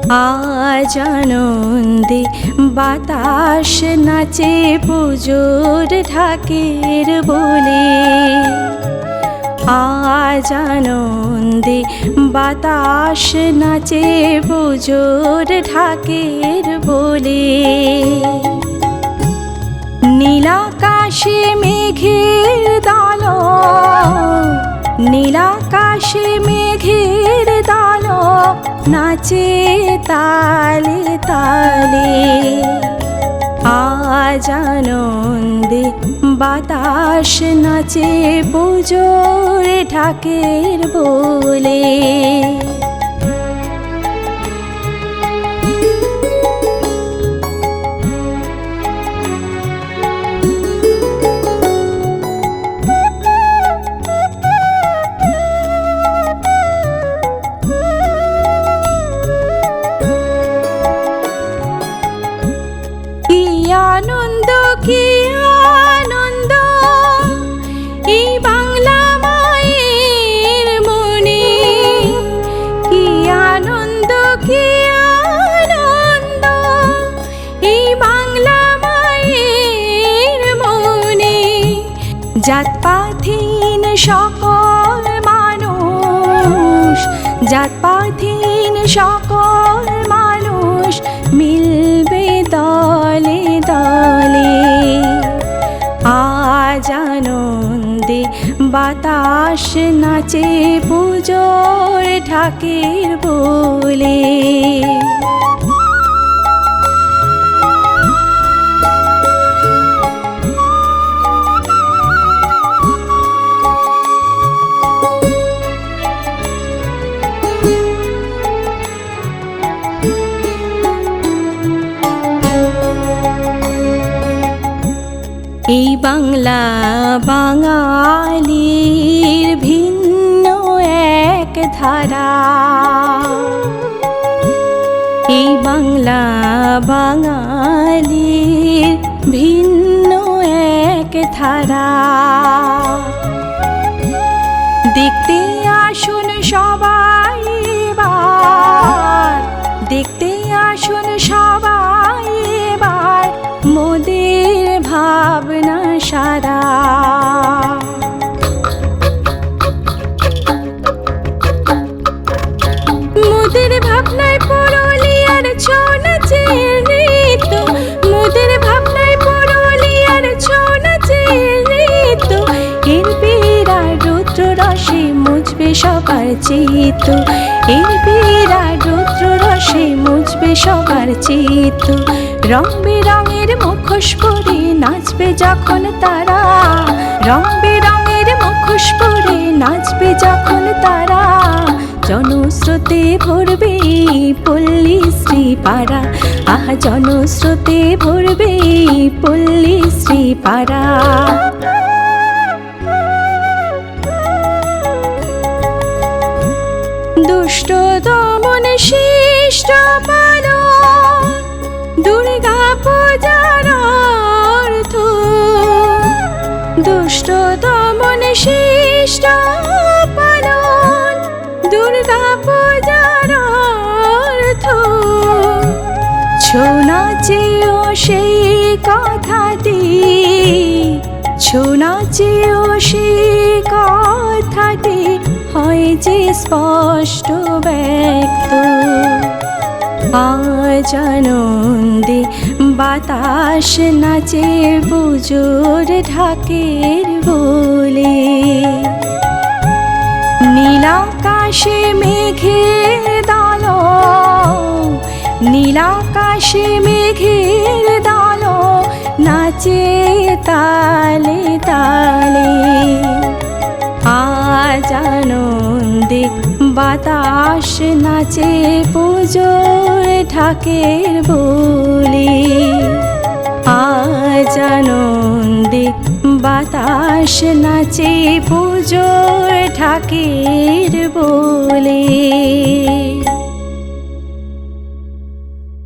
আজ আনন্দে বাতাস নাচে পুজোর ঢাকের বলে। আজ আনন্দে বাতাস নাচে পুজোর ঢাকের বলে। নীলাকাশে মেঘের দল, নীলাকাশে মেঘের দল নাচে তালে তালে। আজ আনন্দে বাতাস নাচে পুজোর ঢাকের বলে। আনন্দ কি আনন্দ এই বাংলা মায়ের মনে। কি আনন্দ কি আনন্দ এই বাংলা মায়ের মনে। জাতপাতহীন সকল মানুষ, জাতপাতহীন সকল মানুষ মিলবে দলে দলে। আজ আনন্দে বাতাস নাচে পুজোর ঢাকের বলে। এই বাংলা বাঙালির ভিন্ন এক ধারা। এই বাংলা বাঙালির ভিন্ন এক ধারা। দেখতে আসুন সবাই এবার, দেখতে আসুন সবাই এবার মোদের ভাবনা সারা। মোদের ভাবনায় পুরুলিয়ার ছৌ নাচের নৃত্য, মোদের ভাবনায় পুরুলিয়ার ছৌ নাচের নৃত্য। এর বিরাট রুদ্র রসে মুছবে সবার চিত্ত, এর বিরাট রুদ্র রসে মুছবে সবার চিত্ত। রং বেরঙের মুখোশ পরে নাচবে যখন তারা, রং বেরঙের মুখোশ পরে নাচবে যখন তারা। জনস্রোতে ভরবে পল্লীশ্রী পাড়া, আহা জনস্রোতে ভরবে পল্লীশ্রী পাড়া। দুষ্ট দমন শিষ্ট পালন দুর্গা পূজার অর্থ। দুষ্ট দমন শিষ্ট পালন দুর্গা পূজার অর্থ। ছৌ নাচেও সেই কথাটি, ছৌ নাচেও সেই কথাটি হয় যে স্পষ্ট ব্যক্ত। আজ আনন্দে বাতাস নাচে পুজোর ঢাকের বলে। নীলাকাশে মেঘের দল, নীলাকাশে মেঘের দল নাচে তালে তালে। আজ আনন্দে বাতাস নাচে পুজোর ঢাকের বলে। আজ আনন্দে বাতাস নাচে পুজোর ঢাকের বলে।